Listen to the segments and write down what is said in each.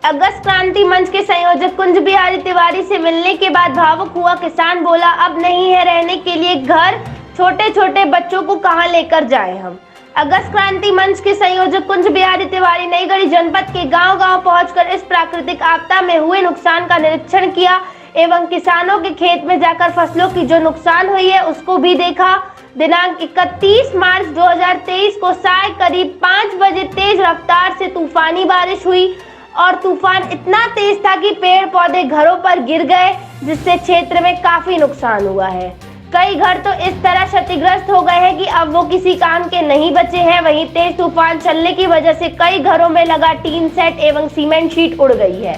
अगस्त क्रांति मंच के संयोजक कुंज बिहारी तिवारी से मिलने के बाद भावुक हुआ किसान, बोला अब नहीं है रहने के लिए घर, छोटे छोटे बच्चों को कहां लेकर जाएं हम। अगस्त क्रांति मंच के संयोजक कुंज बिहारी तिवारी नईगढ़ी जनपद के गांव-गांव पहुंचकर इस प्राकृतिक आपदा में हुए नुकसान का निरीक्षण किया एवं किसानों के खेत में जाकर फसलों की जो नुकसान हुई है उसको भी देखा। दिनांक 31 मार्च 2023 को साय करीब 5 बजे तेज रफ्तार से तूफानी बारिश हुई और तूफान इतना तेज था कि पेड़ पौधे घरों पर गिर गए, जिससे क्षेत्र में काफी नुकसान हुआ है। कई घर तो इस तरह क्षतिग्रस्त हो गए हैं कि अब वो किसी काम के नहीं बचे हैं। वहीं तेज तूफान चलने की वजह से कई घरों में लगा टीन सेट एवं सीमेंट शीट उड़ गई है,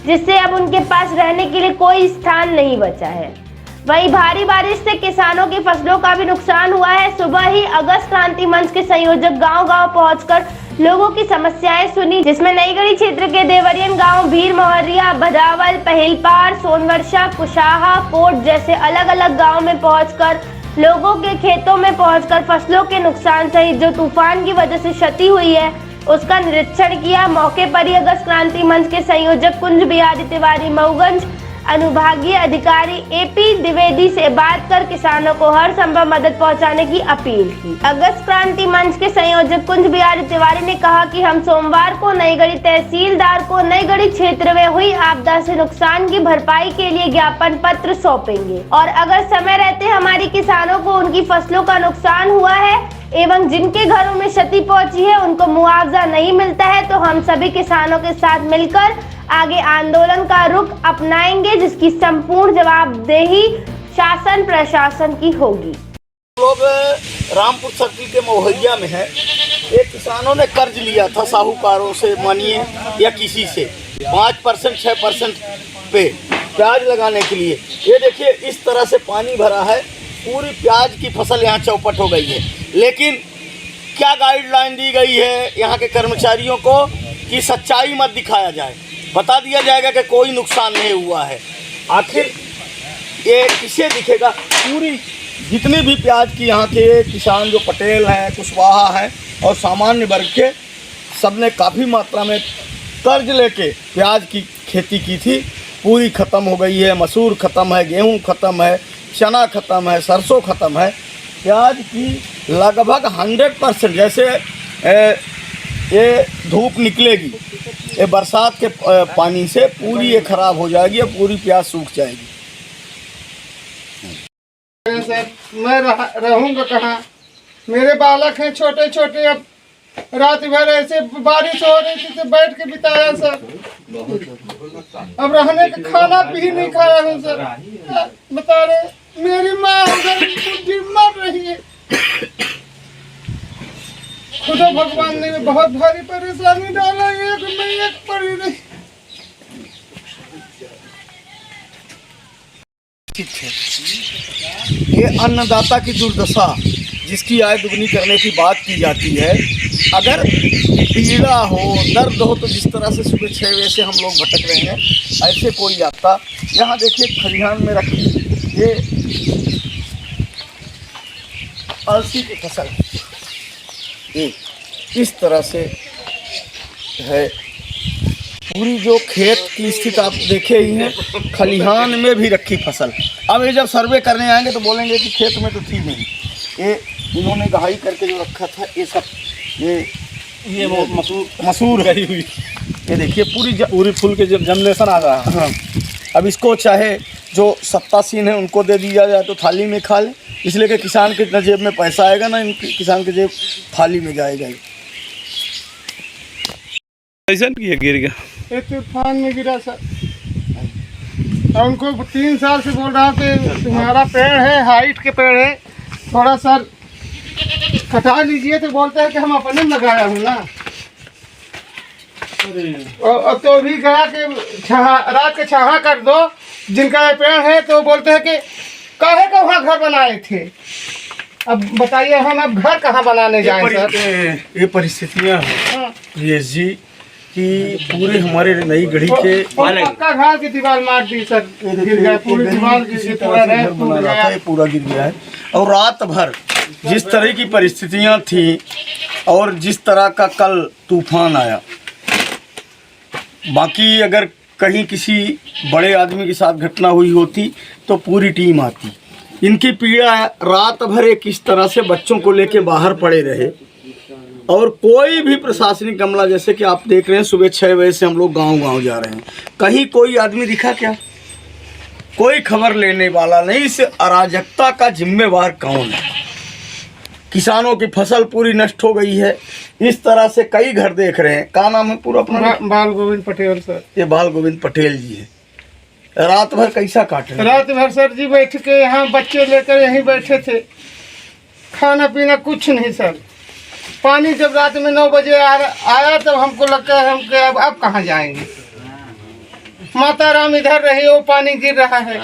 जिससे अब उनके पास रहने के लिए कोई स्थान नहीं बचा है। वहीं भारी बारिश से किसानों की फसलों का भी नुकसान हुआ है। सुबह ही अगस्त क्रांति मंच के संयोजक गांव-गांव पहुंचकर लोगों की समस्याएं सुनी, जिसमें नईगढ़ी क्षेत्र के देवरियन गांव, भीर मोहरिया, भदावल, पहेलपार, सोनवर्षा, कुशाहा, कोट जैसे अलग अलग गांव में पहुंचकर लोगों के खेतों में पहुंचकर फसलों के नुकसान सहित जो तूफान की वजह से क्षति हुई है उसका निरीक्षण किया। मौके पर ही अगस्त क्रांति मंच के संयोजक कुंज बिहारी तिवारी मऊगंज अनुभागीय अधिकारी एपी द्विवेदी से बात कर किसानों को हर संभव मदद पहुंचाने की अपील की। अगस्त क्रांति मंच के संयोजक कुंज बिहारी तिवारी ने कहा कि हम सोमवार को नईगढ़ी तहसीलदार को नईगढ़ी क्षेत्र में हुई आपदा से नुकसान की भरपाई के लिए ज्ञापन पत्र सौंपेंगे और अगर समय रहते हमारे किसानों को उनकी फसलों का नुकसान हुआ है एवं जिनके घरों में क्षति पहुंची है उनको मुआवजा नहीं मिलता है तो हम सभी किसानों के साथ मिलकर आगे आंदोलन का रुख अपनाएंगे, जिसकी संपूर्ण जवाबदेही शासन प्रशासन की होगी। लोग रामपुर सर्किल के मोहैया में है, एक किसानों ने कर्ज लिया था साहूकारों से, मानिए या किसी से 5% 6% पे प्याज लगाने के लिए। ये देखिए इस तरह से पानी भरा है, पूरी प्याज की फसल यहाँ चौपट हो गई है। लेकिन क्या गाइडलाइन दी गई है यहाँ के कर्मचारियों को कि सच्चाई मत दिखाया जाए, बता दिया जाएगा कि कोई नुकसान नहीं हुआ है। आखिर ये किसे दिखेगा? पूरी जितने भी प्याज की यहाँ के किसान जो पटेल हैं, कुशवाहा हैं और सामान्य वर्ग के, सब ने काफ़ी मात्रा में कर्ज लेके प्याज की खेती की थी, पूरी ख़त्म हो गई है। मसूर ख़त्म है, गेहूँ ख़त्म है, चना ख़त्म है, सरसों ख़त्म है। प्याज की लगभग 100% जैसे ये धूप निकलेगी, ये बरसात के पानी से पूरी ये खराब हो जाएगी और पूरी प्याज सूख जाएगी। सर मैं रहूँगा कहाँ? मेरे बालक हैं छोटे छोटे, अब रात भर ऐसे बारिश हो रही थी तो बैठ के बिताया सर। अब रहने का खाना भी नहीं खाया हूँ सर। बता रहे मेरी माँ उधर मर रही है। खुदा भगवान ने बहुत भारी परेशानी डाला, एक में एक पड़ी नहीं। ये अन्नदाता की दुर्दशा, जिसकी आय दुगनी करने की बात की जाती है। अगर पीड़ा हो, दर्द हो तो जिस तरह से सुबह 6 बजे से हम लोग भटक रहे हैं, ऐसे कोई आता। यहाँ देखिए खलिहान में रखी ये अलसी की फसल, ये इस तरह से है। पूरी जो खेत की स्थिति आप देखे ही हैं, खलिहान में भी रखी फसल। अब ये जब सर्वे करने आएंगे तो बोलेंगे कि खेत में तो थी नहीं। ये इन्होंने गहाई करके जो रखा था, ये सब ये वो मसूर गई हुई। ये देखिए पूरी फूल के जब जनरेशन आ रहा है। हाँ, अब इसको चाहे जो सत्तासीन है उनको दे दिया जाए तो थाली में खा ले, इसलिए कि किसान के जेब में पैसा आएगा ना, किसान के जेब थाली में जाएगा। कैसे गिर गया? ये तूफान में गिरा सर। और उनको 3 साल से बोल रहा कि तुम्हारा पेड़ है, हाइट के पेड़ है, थोड़ा सर कटा लीजिए, तो बोलते हैं कि हम अपने लगाया हूँ ना। और तो भी गया कि रात के छाहा कर दो जिनका पेड़ है, तो बोलते हैं कि काहे का वहाँ घर बनाए थे। अब बताइए हम अब घर कहाँ बनाने जाएं सर? ये परिस्थितियाँ हैं जी कि पूरे हमारे नईगढ़ी के पक्का घर की दीवार मार दी सर, गिर गया पूरी दीवार, पूरा गिर गया है। और रात भर जिस तरह की परिस्थितियां थी और जिस तरह का कल तूफान आया, बाकी अगर कहीं किसी बड़े आदमी के साथ घटना हुई होती तो पूरी टीम आती। इनकी पीड़ा है, रात भर एक इस तरह से बच्चों को लेके बाहर पड़े रहे और कोई भी प्रशासनिक अमला, जैसे कि आप देख रहे हैं सुबह 6 बजे से हम लोग गांव-गांव जा रहे हैं, कहीं कोई आदमी दिखा क्या? कोई खबर लेने वाला नहीं। इस अराजकता का जिम्मेवार कौन है? किसानों की फसल पूरी नष्ट हो गई है, इस तरह से कई घर देख रहे हैं। क्या नाम है पूरा अपना? बाल गोविंद पटेल सर। ये बाल गोविंद पटेल जी है। रात भर कैसा काटे? रात भर सर जी बैठ के यहाँ बच्चे लेकर यहीं बैठे थे, खाना पीना कुछ नहीं सर। पानी जब रात में 9 बजे आया तब हमको लगता है हम अब कहाँ जाएंगे। माता राम इधर रही, वो पानी गिर रहा है।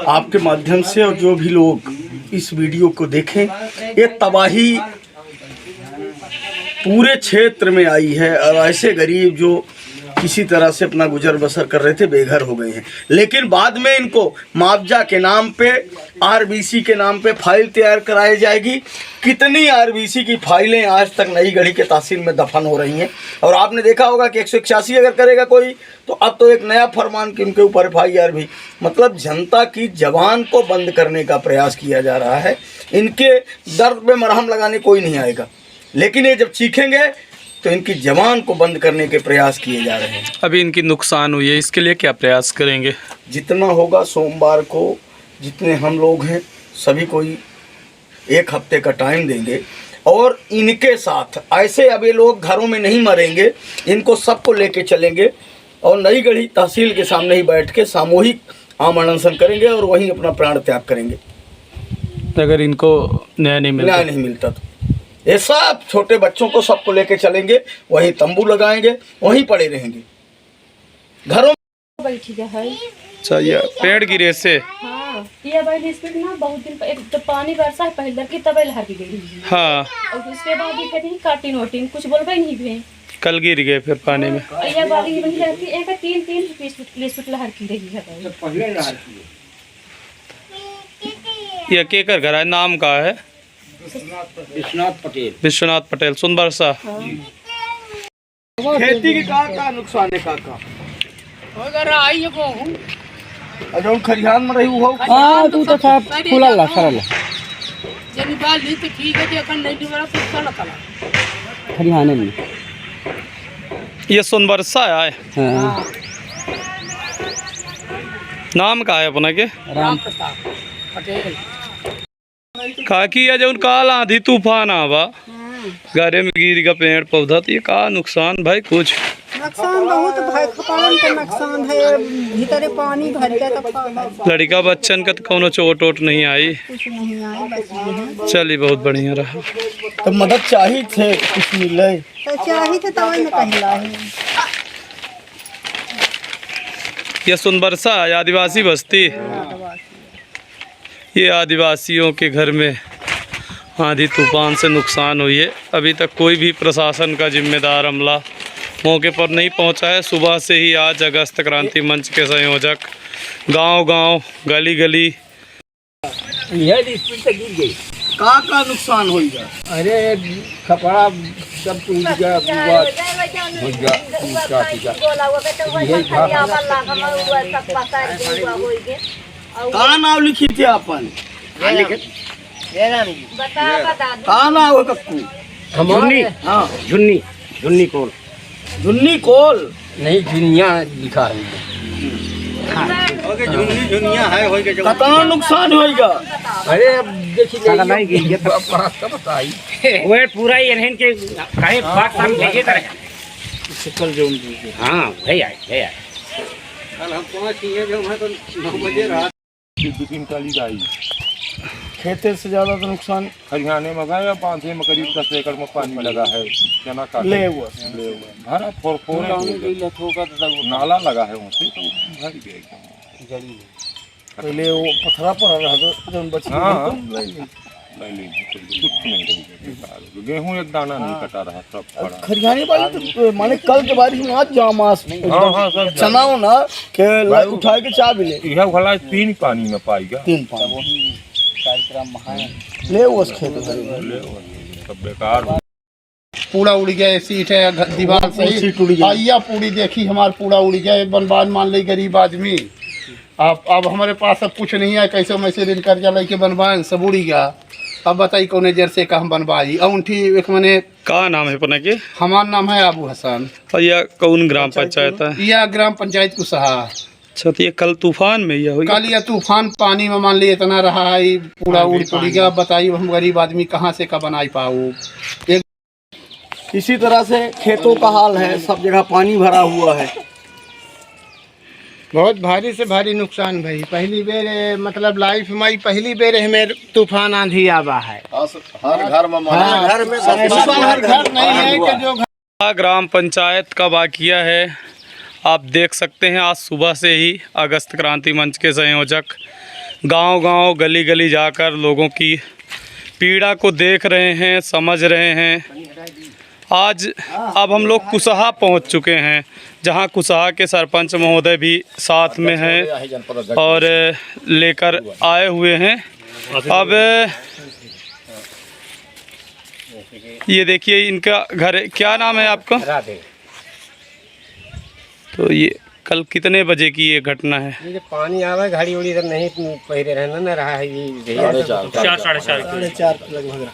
आपके माध्यम से और जो भी लोग इस वीडियो को देखें, ये तबाही पूरे क्षेत्र में आई है और ऐसे गरीब जो किसी तरह से अपना गुजर बसर कर रहे थे बेघर हो गए हैं। लेकिन बाद में इनको मुआवजा के नाम पे, आरबीसी के नाम पे फाइल तैयार कराई जाएगी। कितनी आरबीसी की फाइलें आज तक नई गढ़ी के तहसील में दफन हो रही हैं। और आपने देखा होगा कि 181 अगर करेगा कोई तो अब तो एक नया फरमान कि उनके ऊपर FIR भी, मतलब जनता की जबान को बंद करने का प्रयास किया जा रहा है। इनके दर्द पे मरहम लगाने कोई नहीं आएगा, लेकिन ये जब चीखेंगे तो इनकी जबान को बंद करने के प्रयास किए जा रहे हैं। अभी इनकी नुकसान हुई है, इसके लिए क्या प्रयास करेंगे? जितना होगा सोमवार को, जितने हम लोग हैं सभी कोई 1 हफ्ते का टाइम देंगे और इनके साथ ऐसे अब ये लोग घरों में नहीं मरेंगे, इनको सबको लेके चलेंगे और नई गढ़ी तहसील के सामने ही बैठ के सामूहिक आमरण अनशन करेंगे और वहीं अपना प्राण त्याग करेंगे अगर इनको न्याय नहीं मिलता तो। ये सब छोटे बच्चों को सबको लेके चलेंगे, वहीं तंबू लगाएंगे, वहीं पड़े रहेंगे घरों बैठी है। अच्छा, ये पेड़ गिरे से? हाँ, ये भाई इसमें ना बहुत दिन तो पानी बरसा है पहले की तब लहर की गई। हाँ, और उसके बाद भी कहते हैं काटिन वोटिन कुछ बोल भाई नहीं भी कल गिर गए फिर पानी में। ये बारी बनी रहती है, एक 3-3 फुट लहर की रही है। ये केकर घर है, नाम का है? विश्वनाथ पटेल सुनबरसा। खेती के का नुकसान है काका? अगर आई को अजौन खरिहान में रही हो। हां तू तो सब खुला ला सरल जनी बाल ली तो ठीक है, अखन नहीं निवरा तो चल कला खरिहाने में। ये सुनबरसा है। हाँ। नाम का है अपना के? राम प्रताप पटेल। काकी है जो काल आंधी तूफान आवा घरे में गिर का पेड़ पौधा, तो ये का नुकसान भाई? कुछ नुकसान बहुत भाई, खपान का नुकसान है, भीतरे पानी भर गया तो लड़का बच्चन का तो कोनो चोट वोट नहीं आई? कुछ नहीं आई, बच गए। चलिए बहुत बढ़िया रहा। तो मदद चाहिए थे, कुछ मिले तो चाहिए थे तब में कहला है। ये सुनबरसा आदिवासी बस्ती, ये आदिवासियों के घर में आंधी तूफान से नुकसान हुई है। अभी तक कोई भी प्रशासन का जिम्मेदार अमला मौके पर नहीं पहुंचा है। सुबह से ही आज अगस्त क्रांति मंच के संयोजक गांव-गांव, गली-गली का नुकसान हो गया? अरे कपड़ा सब टूट गया, हो गया। का नाम लिखी थी अपन? का नाम है कक्कू? झुन्नी। हाँ, झुन्नी कोल झुन्नी कोल नहीं, झुनिया लिखा है। कितना नुकसान होगा? अरे अब देखिए ये तो बताई वो पूरा ही इन्हें के काहे बात हम भेजे तरह सकल जो हां भई आए कल हम पहुंच गए जो मैं तो 9 बजे रात 2-3 काली गाई खेते से ज्यादा तो नुकसान हरियाणे में गए, बांधे में करीब 10 एकड़ में पानी लगा है। चना का ले हुआ भरा फोर नाला लगा है वहाँ तो भर गया एकदम। पहले वो पथरा पर रहा तो जब बची कुछ नहीं रही। गेहूँ एक दाना नहीं कटा रहा, सब पड़ा। खरियाने वाली तो माने कल के बारिश में आज जामास चना हो ना के उठा के चा भी ले। यह भला 3 पानी में पाएगा, 3 पानी कार्यक्रम ले उस खेत सब बेकार। पूरा उड़ गया, सीट है दीवार सीट उड़ सही गई। आइया पूरी देखी हमार पूरा उड़ गया, बनवान मान ली गरीब आदमी। अब हमारे पास अब कुछ नहीं है, कैसे मैसे ऋण कर्जा लेके बनवाएं, सब उड़ी गया। अब बताई कौन जर से का हम बनवाई औंठी एक मने। का नाम है पुनः के? हमार नाम है अबू हसन। और यह कौन ग्राम पंचायत है? यह ग्राम पंचायत कुसहा। अच्छा, तो ये कल तूफान में यह हुई? कल यह तूफान पानी में मान ली इतना रहा है, पूरा उड़ पड़ी गया। बताइए हम गरीब आदमी कहाँ से का बनाई पाओ। इसी तरह से खेतों का हाल है, सब जगह पानी भरा हुआ है। बहुत भारी से भारी नुकसान भाई। पहली बेर मतलब लाइफ में पहली बेर हमें तूफान आंधी आवा है। हर घर में हर घर नहीं है कि जो ग्राम पंचायत का वाक़या है। आप देख सकते हैं आज सुबह से ही अगस्त क्रांति मंच के संयोजक गांव-गांव, गली-गली जाकर लोगों की पीड़ा को देख रहे हैं, समझ रहे हैं। आज अब हम लोग कुसहा पहुंच चुके हैं, जहां कुसहा के सरपंच महोदय भी साथ में हैं और लेकर आए हुए हैं। अब ये देखिए इनका घर है। क्या नाम है आपका? तो ये कल कितने बजे की ये घटना है? ये पानी आवा घड़ी उड़ी तो नहीं पहले रहना न रहा है। ये 4-4:30 लगभग।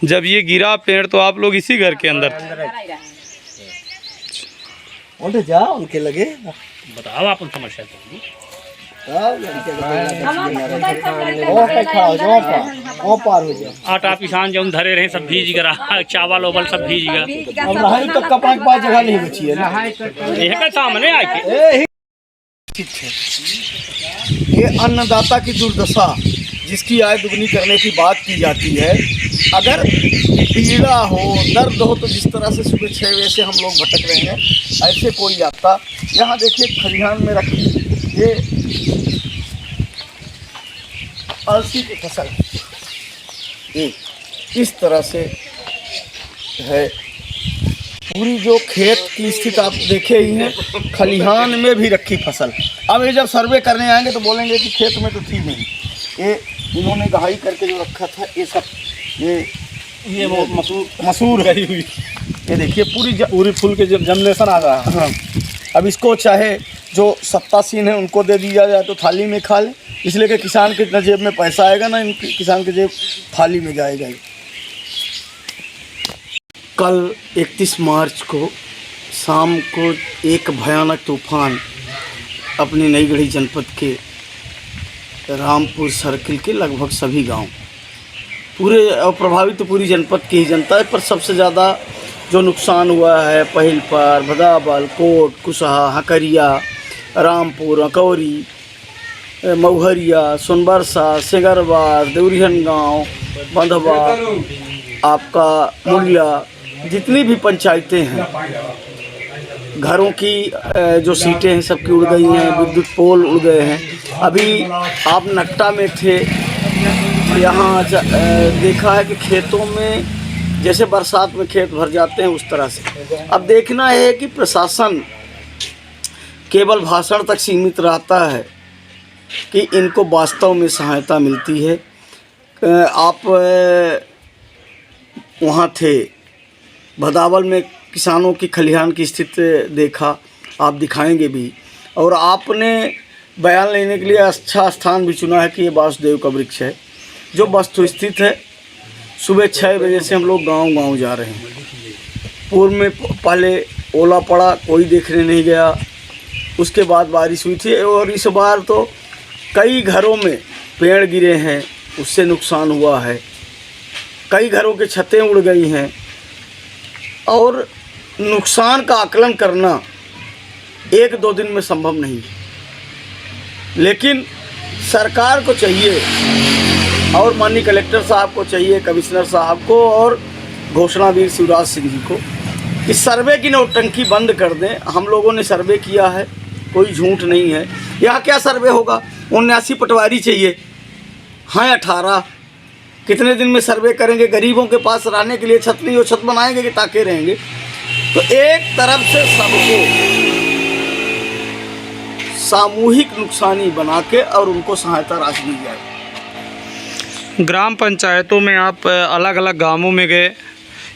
जब ये गिरा पेड़ तो आप लोग इसी घर के अंदर थे? उनके लगे बताओ आप समस्या तो। आटा पिसान जो धरे रहे सब भीज गया, चावल ओवल सब भीज गया। अब रहाई तक का पाँच जगह नहीं बची है ना। यह का सामने आके ये अन्नदाता की दुर्दशा, जिसकी आय दुगनी करने की बात की जाती है। अगर पीड़ा हो, दर्द हो, तो जिस तरह से सुबह 6 बजे से हम लोग भटक रहे हैं, ऐसे कोई आता। यहाँ देखिए खलिहान में रखी ये अलसी की फसल ये इस तरह से है। पूरी जो खेत की स्थिति आप देखे ही हैं, खलिहान में भी रखी फसल। अब ये जब सर्वे करने आएंगे तो बोलेंगे कि खेत में तो थी नहीं। ये इन्होंने गहाई करके जो रखा था, ये सब ये वो मसूर गई हुई। ये देखिए पूरी फूल के जर्मिनेशन आ रहा है। हाँ, अब इसको चाहे जो सत्तासीन है उनको दे दिया जाए तो थाली में खा ले, इसलिए कि किसान के जेब में पैसा आएगा ना, किसान के जेब थाली में जाएगा ही। कल 31 मार्च को शाम को एक भयानक तूफान अपनी नई गढ़ी जनपद के रामपुर सर्किल के लगभग सभी गांव, पूरे प्रभावित तो पूरी जनपद की ही जनता है, पर सबसे ज़्यादा जो नुकसान हुआ है पहिलपर, भदावल, कोट, कुसहा, हकरिया, रामपुर, अकौरी, मऊहरिया, सोनबरसा, सिंगरबाद, देवरिहन गाँव, बंधवा, आपका मुलिया, जितनी भी पंचायतें हैं, घरों की जो सीटें हैं सबकी उड़ गई हैं, विद्युत पोल उड़ गए हैं। अभी आप नट्टा में थे, यहाँ देखा है कि खेतों में जैसे बरसात में खेत भर जाते हैं उस तरह से। अब देखना है कि प्रशासन केवल भाषण तक सीमित रहता है कि इनको वास्तव में सहायता मिलती है। आप वहाँ थे, भदावल में किसानों की खलिहान की स्थिति देखा, आप दिखाएंगे भी। और आपने बयान लेने के लिए अच्छा स्थान भी चुना है कि ये वासुदेव का वृक्ष है, जो वस्तु स्थित है। सुबह 6 बजे से हम लोग गांव-गांव जा रहे हैं। पूर्व में पहले ओला पड़ा, कोई देखने नहीं गया, उसके बाद बारिश हुई थी और इस बार तो कई घरों में पेड़ गिरे हैं, उससे नुकसान हुआ है। कई घरों की छतें उड़ गई हैं और नुकसान का आकलन करना 1-2 दिन में संभव नहीं, लेकिन सरकार को चाहिए और माननीय कलेक्टर साहब को चाहिए, कमिश्नर साहब को और घोषणावीर शिवराज सिंह जी को कि सर्वे की नौटंकी बंद कर दें। हम लोगों ने सर्वे किया है, कोई झूठ नहीं है। यहाँ क्या सर्वे होगा? 79 पटवारी चाहिए, हाँ 18। कितने दिन में सर्वे करेंगे? गरीबों के पास रहने के लिए छत नहीं हो, छत बनाएंगे कि ताके रहेंगे? तो एक तरफ से सबको सामूहिक नुकसानी बना के और उनको सहायता राशि दी जाए। ग्राम पंचायतों में आप अलग अलग गांवों में गए,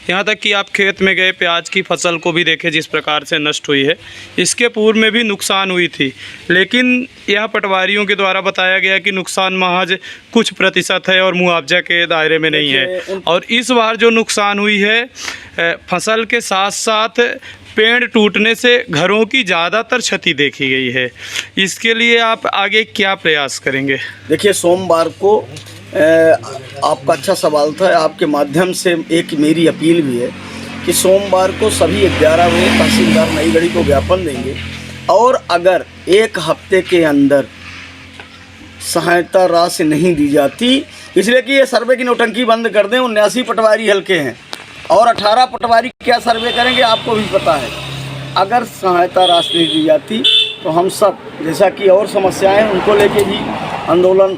यहाँ तक कि आप खेत में गए, प्याज की फसल को भी देखे जिस प्रकार से नष्ट हुई है। इसके पूर्व में भी नुकसान हुई थी, लेकिन यह पटवारियों के द्वारा बताया गया कि नुकसान महज कुछ प्रतिशत है और मुआवजा के दायरे में नहीं है। और इस बार जो नुकसान हुई है फसल के साथ साथ पेड़ टूटने से घरों की ज़्यादातर क्षति देखी गई है। इसके लिए आप आगे क्या प्रयास करेंगे? देखिए, सोमवार को आपका अच्छा सवाल था, आपके माध्यम से एक मेरी अपील भी है कि सोमवार को सभी 11 बजे तहसीलदार नई गढ़ी को ज्ञापन देंगे और अगर एक हफ्ते के अंदर सहायता राशि नहीं दी जाती, इसलिए कि ये सर्वे की नौटंकी बंद कर दें। 79 पटवारी हल्के हैं और 18 पटवारी क्या सर्वे करेंगे आपको भी पता है। अगर सहायता राशि नहीं दी जाती तो हम सब, जैसा कि और समस्याएं उनको लेके भी आंदोलन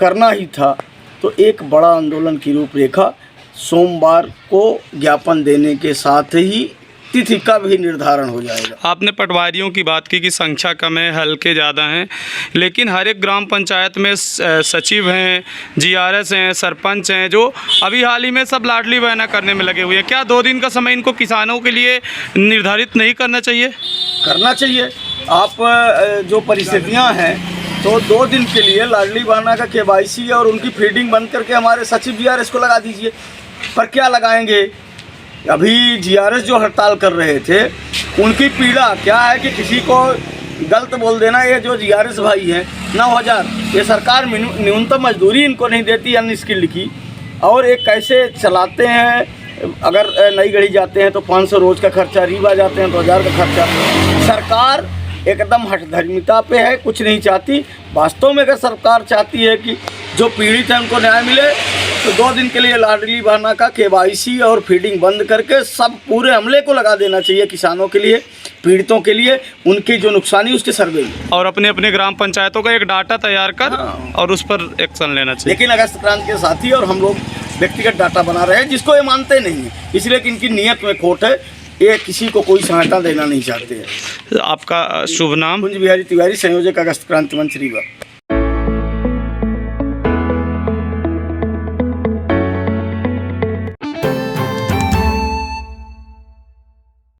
करना ही था, तो एक बड़ा आंदोलन की रूपरेखा सोमवार को ज्ञापन देने के साथ ही तिथि का भी निर्धारण हो जाएगा। आपने पटवारियों की बात की कि संख्या कम है, हल्के ज़्यादा हैं, लेकिन हर एक ग्राम पंचायत में सचिव हैं, जीआरएस हैं, सरपंच हैं, जो अभी हाल ही में सब लाडली बहना करने में लगे हुए हैं। क्या 2 दिन का समय इनको किसानों के लिए निर्धारित नहीं करना चाहिए? करना चाहिए। आप जो परिस्थितियां हैं, तो 2 दिन के लिए लाडली बहना का KYC और उनकी फीडिंग बंद करके हमारे सचिव जीआरएस को लगा दीजिए। पर क्या लगाएंगे? अभी जीआरएस जो हड़ताल कर रहे थे, उनकी पीड़ा क्या है कि किसी को गलत बोल देना। ये जो जीआरएस भाई हैं 9000, ये सरकार न्यूनतम मजदूरी इनको नहीं देती अनस्किल्ड की, और एक कैसे चलाते हैं। अगर नई गढ़ी जाते हैं तो 500 रोज़ का खर्चा, रीवा जाते हैं तो 1000 का खर्चा। सरकार एकदम हठधर्मिता पे है, कुछ नहीं चाहती। वास्तव में अगर सरकार चाहती है कि जो पीड़ित हैं उनको न्याय मिले, तो 2 दिन के लिए लाडली बहना का KYC और फीडिंग बंद करके सब पूरे हमले को लगा देना चाहिए किसानों के लिए, पीड़ितों के लिए, उनकी जो नुकसानी उसके सर्वे और अपने अपने ग्राम पंचायतों का एक डाटा तैयार कर और उस पर एक्शन लेना चाहिए। लेकिन अगस्त क्रांति के साथी और हम लोग व्यक्तिगत डाटा बना रहे हैं, जिसको ये मानते नहीं है, इसलिए कि इनकी नीयत में खोट है। ये किसी को कोई सहायता देना नहीं चाहते हैं। आपका शुभ नाम? कुंज बिहारी तिवारी, संयोजक अगस्त क्रांति मंच रीवा।